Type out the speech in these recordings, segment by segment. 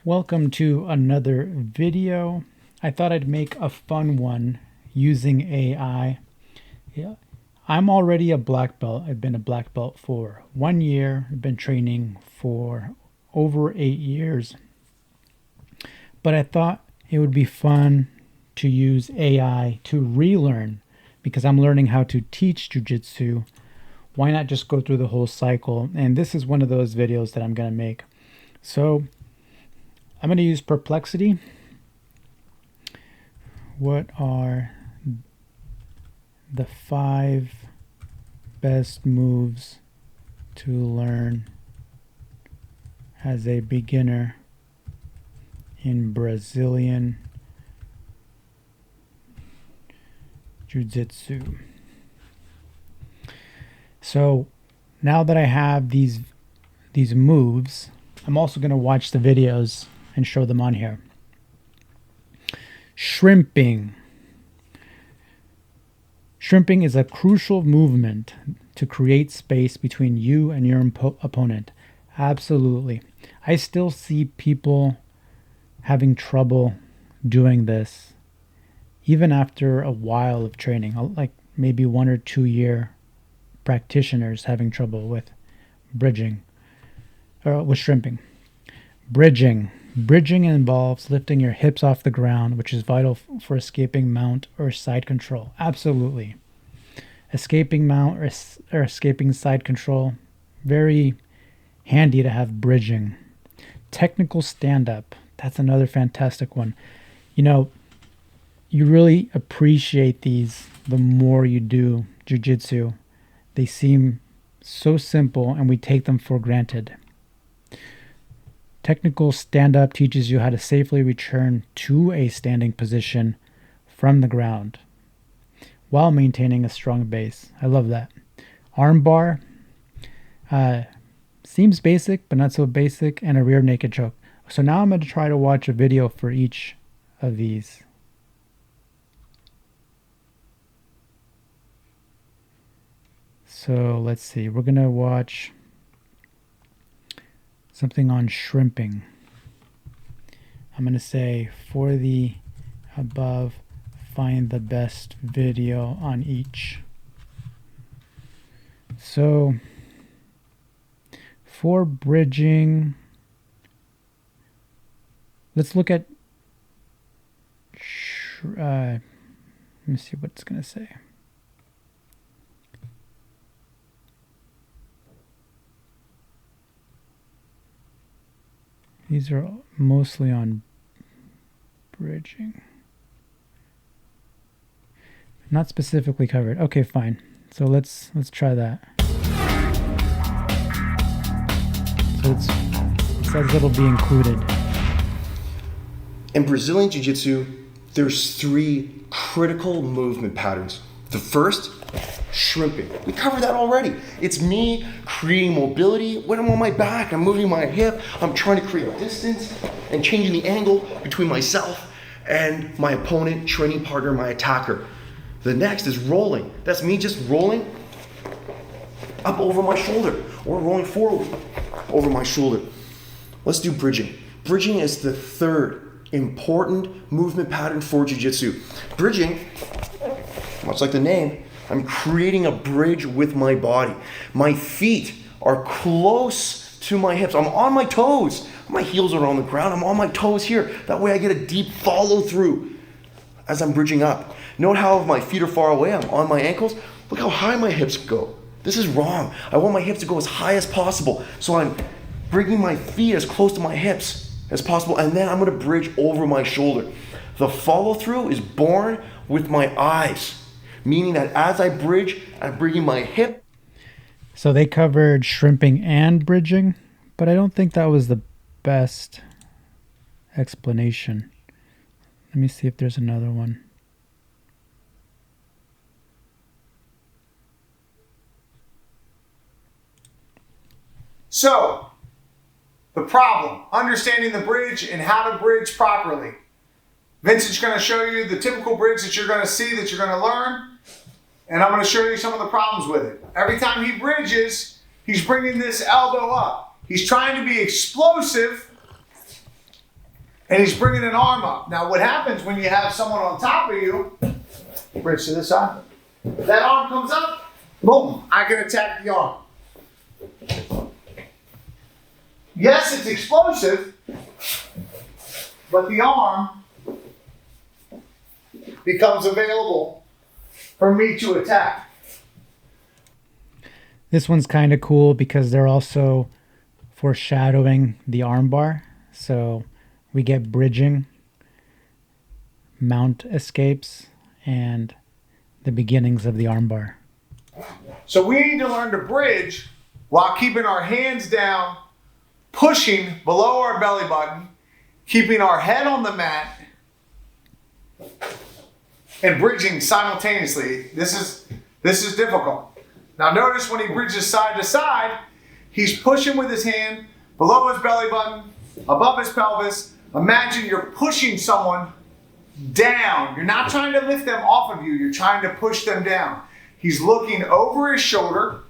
Welcome to another video. I thought I'd make a fun one using AI. Yeah, I'm already a black belt. I've been a black belt for 1 year. I've been training for over 8 years. But I thought it would be fun to use AI to relearn because I'm learning how to teach jiu-jitsu. Why not just go through the whole cycle? And this is one of those videos that I'm going to make. So I'm going to use perplexity. What are the 5 best moves to learn as a beginner in Brazilian Jiu Jitsu? So now that I have these moves, I'm also going to watch the videos and show them on here. Shrimping. Shrimping is a crucial movement to create space between you and your opponent. Absolutely. I still see people having trouble doing this, even after a while of training, like maybe 1 or 2 year practitioners having trouble with bridging, or with shrimping. Bridging. Bridging involves lifting your hips off the ground, which is vital for escaping mount or side control. Absolutely. Escaping mount or escaping side control, very handy to have bridging. Technical stand-up. That's another fantastic one. You know, you really appreciate these the more you do jiu-jitsu. They seem so simple and we take them for granted. Technical stand-up teaches you how to safely return to a standing position from the ground while maintaining a strong base. I love that. Armbar seems basic, but not so basic, and a rear naked choke. So now I'm going to try to watch a video for each of these. So let's see. We're going to watch something on shrimping. I'm going to say, for the above, find the best video on each. So for bridging, let's look at let me see what it's going to say. These are mostly on bridging. Not specifically covered. Okay, fine. So let's try that. So it says it'll be included. In Brazilian Jiu Jitsu, there's 3 critical movement patterns. The first, shrimping. We covered that already. It's me creating mobility. When I'm on my back, I'm moving my hip. I'm trying to create distance and changing the angle between myself and my opponent, training partner, my attacker. The next is rolling. That's me just rolling up over my shoulder or rolling forward over my shoulder. Let's do bridging. Bridging is the 3rd important movement pattern for Jiu-Jitsu. Bridging, much like the name, I'm creating a bridge with my body. My feet are close to my hips. I'm on my toes. My heels are on the ground. I'm on my toes here. That way I get a deep follow through as I'm bridging up. Note how if my feet are far away, I'm on my ankles. Look how high my hips go. This is wrong. I want my hips to go as high as possible. So I'm bringing my feet as close to my hips as possible, and then I'm going to bridge over my shoulder. The follow through is born with my eyes. Meaning that as I bridge, I'm bringing my hip. So they covered shrimping and bridging, but I don't think that was the best explanation. Let me see if there's another one. So, the problem, understanding the bridge and how to bridge properly. Vincent's going to show you the typical bridge that you're going to see, that you're going to learn. And I'm going to show you some of the problems with it. Every time he bridges, he's bringing this elbow up. He's trying to be explosive and he's bringing an arm up. Now what happens when you have someone on top of you, bridge to this side, that arm comes up, boom, I can attack the arm. Yes, it's explosive, but the arm becomes available for me to attack. This one's kind of cool because they're also foreshadowing the armbar. So we get bridging, mount escapes, and the beginnings of the armbar. So we need to learn to bridge while keeping our hands down, pushing below our belly button, keeping our head on the mat, and bridging simultaneously. This is difficult. Now notice when he bridges side to side, he's pushing with his hand below his belly button, above his pelvis. Imagine you're pushing someone down. You're not trying to lift them off of you. You're trying to push them down. He's looking over his shoulder,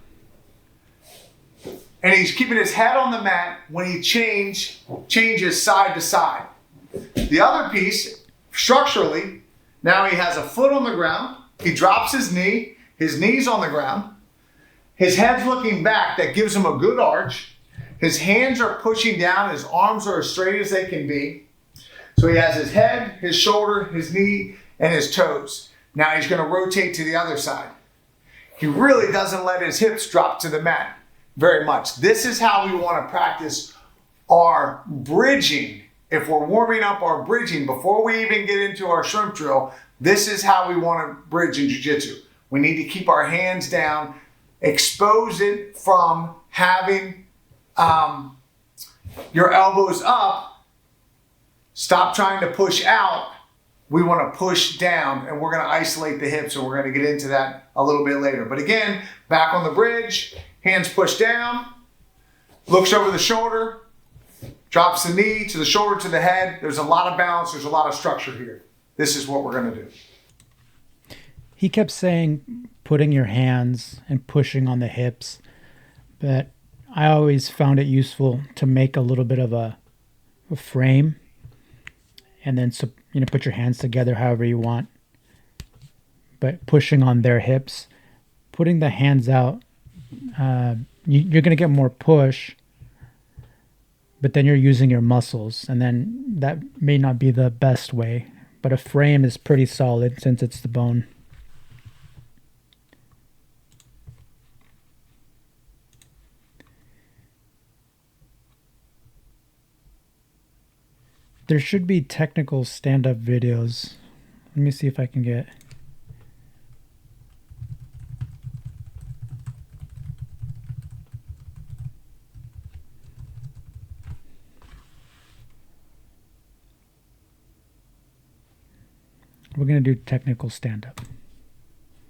and he's keeping his head on the mat when he changes side to side. The other piece, structurally, now he has a foot on the ground. He drops his knee's on the ground. His head's looking back. That gives him a good arch. His hands are pushing down. His arms are as straight as they can be. So he has his head, his shoulder, his knee, and his toes. Now he's going to rotate to the other side. He really doesn't let his hips drop to the mat very much. This is how we want to practice our bridging. If we're warming up our bridging before we even get into our shrimp drill, this is how we want to bridge in jiu-jitsu. We need to keep our hands down, expose it from having your elbows up. Stop trying to push out. We want to push down, and we're going to isolate the hips, and we're going to get into that a little bit later. But again, back on the bridge, hands pushed down, looks over the shoulder, drops the knee to the shoulder to the head. There's a lot of balance. There's a lot of structure here. This is what we're going to do. He kept saying putting your hands and pushing on the hips, but I always found it useful to make a little bit of a frame and then put your hands together however you want, but pushing on their hips. Putting the hands out, you're going to get more push, but then you're using your muscles, and then that may not be the best way, but a frame is pretty solid since it's the bone. There should be technical stand-up videos. Let me see if I can get... We're going to do technical stand-up.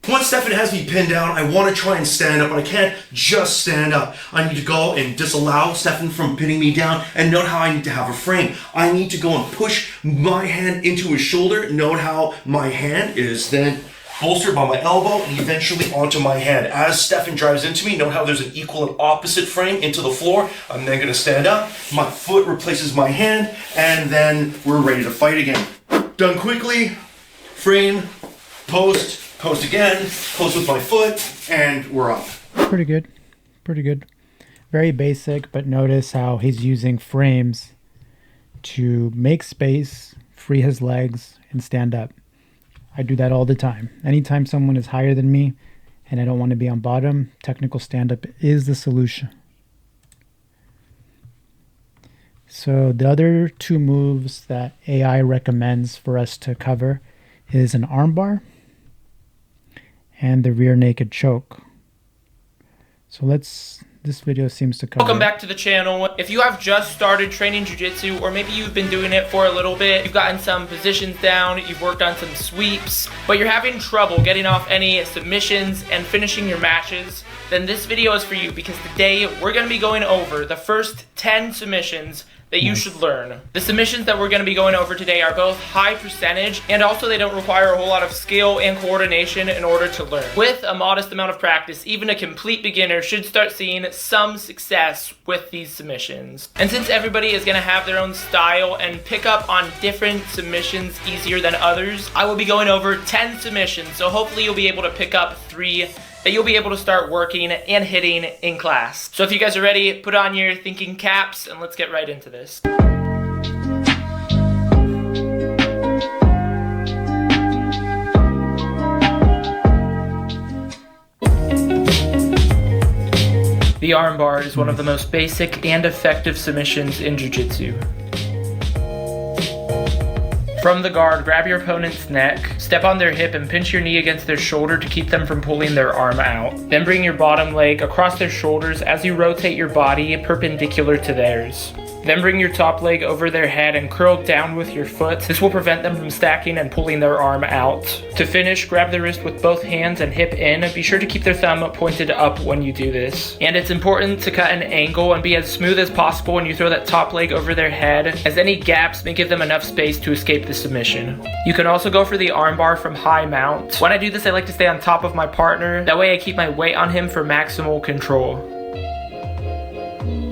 Once Stefan has me pinned down, I want to try and stand up, but I can't just stand up. I need to go and disallow Stefan from pinning me down, and note how I need to have a frame. I need to go and push my hand into his shoulder. Note how my hand is then bolstered by my elbow and eventually onto my hand. As Stefan drives into me, note how there's an equal and opposite frame into the floor. I'm then going to stand up. My foot replaces my hand, and then we're ready to fight again. Done quickly. Frame, post again, post with my foot, and we're up. Pretty good. Pretty good. Very basic, but notice how he's using frames to make space, free his legs, and stand up. I do that all the time. Anytime someone is higher than me and I don't want to be on bottom, technical stand-up is the solution. So the other two moves that AI recommends for us to cover is an armbar and the rear naked choke. So this video seems to cover. Welcome back to the channel. If you have just started training jiu-jitsu, or maybe you've been doing it for a little bit, you've gotten some positions down, you've worked on some sweeps, but you're having trouble getting off any submissions and finishing your matches, then this video is for you, because today we're going to be going over the first 10 submissions that you should learn. The submissions that we're going to be going over today are both high percentage, and also they don't require a whole lot of skill and coordination in order to learn. With a modest amount of practice, even a complete beginner should start seeing some success with these submissions. And since everybody is going to have their own style and pick up on different submissions easier than others, I will be going over 10 submissions, so hopefully you'll be able to pick up 3 that you'll be able to start working and hitting in class. So if you guys are ready, put on your thinking caps and let's get right into this. The armbar is one of the most basic and effective submissions in Jiu-Jitsu. From the guard, grab your opponent's neck, step on their hip and pinch your knee against their shoulder to keep them from pulling their arm out. Then bring your bottom leg across their shoulders as you rotate your body perpendicular to theirs. Then bring your top leg over their head and curl down with your foot. This will prevent them from stacking and pulling their arm out. To finish, grab the wrist with both hands and hip in. Be sure to keep their thumb pointed up when you do this. And it's important to cut an angle and be as smooth as possible when you throw that top leg over their head, as any gaps may give them enough space to escape the submission. You can also go for the armbar from high mount. When I do this, I like to stay on top of my partner. That way I keep my weight on him for maximal control.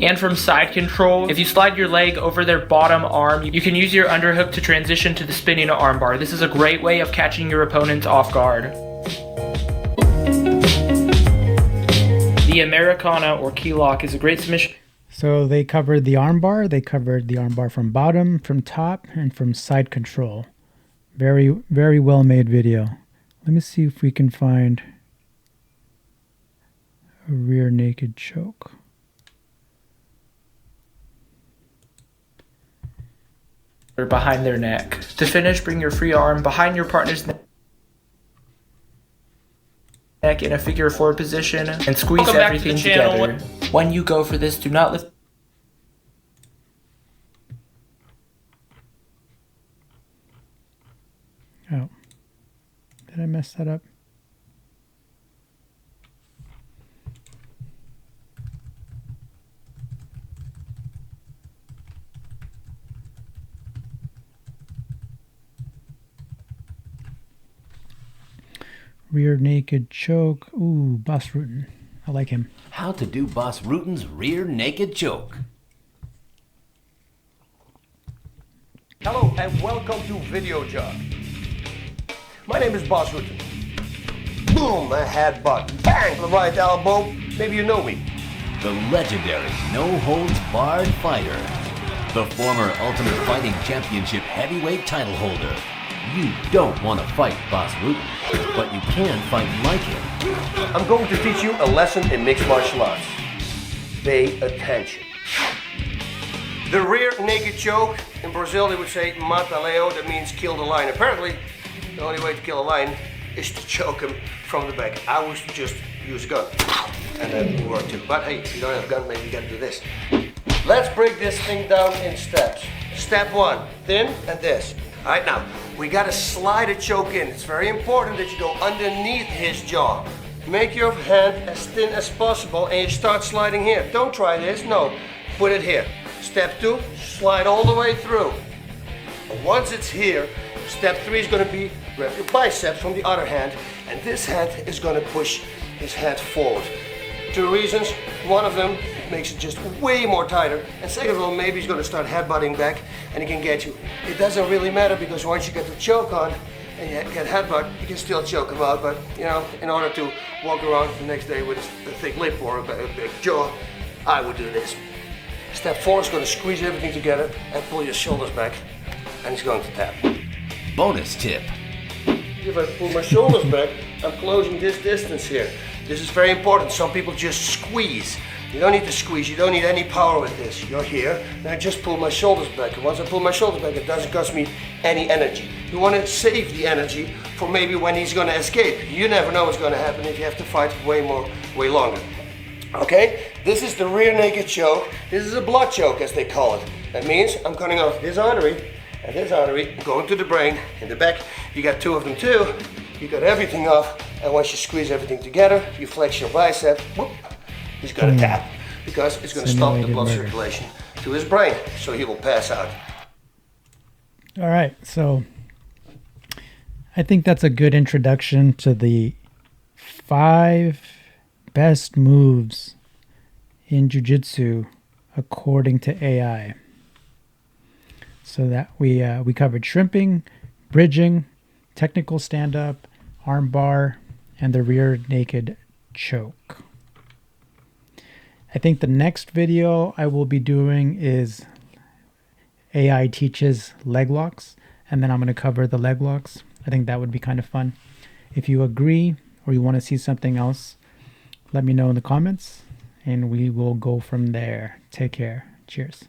And from side control, if you slide your leg over their bottom arm, you can use your underhook to transition to the spinning armbar. This is a great way of catching your opponent off guard. The Americana or key lock is a great submission. So they covered the armbar from bottom, from top, and from side control. Very, very well made video. Let me see if we can find a rear naked choke. Behind their neck. To finish, bring your free arm behind your partner's neck in a figure 4 position and squeeze everything together. When you go for this, do not lift. Oh, did I mess that up? Rear naked choke. Ooh, Boss Rutan. I like him. How to do Boss Rutan's rear naked choke. Hello and welcome to Video Jog. My name is Boss Rutan. Boom, a headbutt. Bang, the right elbow. Maybe you know me. The legendary no-holds-barred fighter. The former Ultimate Fighting Championship heavyweight title holder. You don't want to fight Boss Rutan, but you can fight like him. I'm going to teach you a lesson in mixed martial arts. Pay attention. The rear naked choke, in Brazil they would say mata-leão, that means kill the lion. Apparently, the only way to kill a lion is to choke him from the back. I was to just use a gun, and that would work too. But hey, if you don't have a gun, maybe you gotta do this. Let's break this thing down in steps. Step 1, thin and this. All right, now, we gotta slide a choke in. It's very important that you go underneath his jaw. Make your hand as thin as possible and you start sliding here. Don't try this, no. Put it here. Step 2, slide all the way through. And once it's here, step 3 is gonna be grab your biceps from the other hand, and this hand is gonna push his head forward. 2 reasons. One of them, it makes it just way more tighter. And second of all, maybe he's gonna start headbutting back and he can get you. It doesn't really matter because once you get the choke on and you get headbutt, you can still choke him out. But you know, in order to walk around the next day with a thick lip or a big jaw, I would do this. Step 4 is gonna squeeze everything together and pull your shoulders back, and he's going to tap. Bonus tip. If I pull my shoulders back, I'm closing this distance here. This is very important. Some people just squeeze. You don't need to squeeze. You don't need any power with this. You're here, and I just pull my shoulders back. And once I pull my shoulders back, it doesn't cost me any energy. You want to save the energy for maybe when he's going to escape. You never know what's going to happen if you have to fight way longer. Okay? This is the rear naked choke. This is a blood choke, as they call it. That means I'm cutting off this artery and this artery, going to the brain. In the back, you got 2 of them too. You got everything off And once you squeeze everything together, you flex your bicep, whoop, he's gonna tap. Because it's gonna stop the Simulated blood murder. circulation to his brain, so he will pass out. All right, so I think that's a good introduction to the 5 best moves in jiu-jitsu according to AI. So that we covered shrimping, bridging, technical stand-up, armbar, and the rear naked choke. I think the next video I will be doing is AI teaches leg locks, and then I'm going to cover the leg locks. I think that would be kind of fun. If you agree or you want to see something else, let me know in the comments, and we will go from there. Take care. Cheers.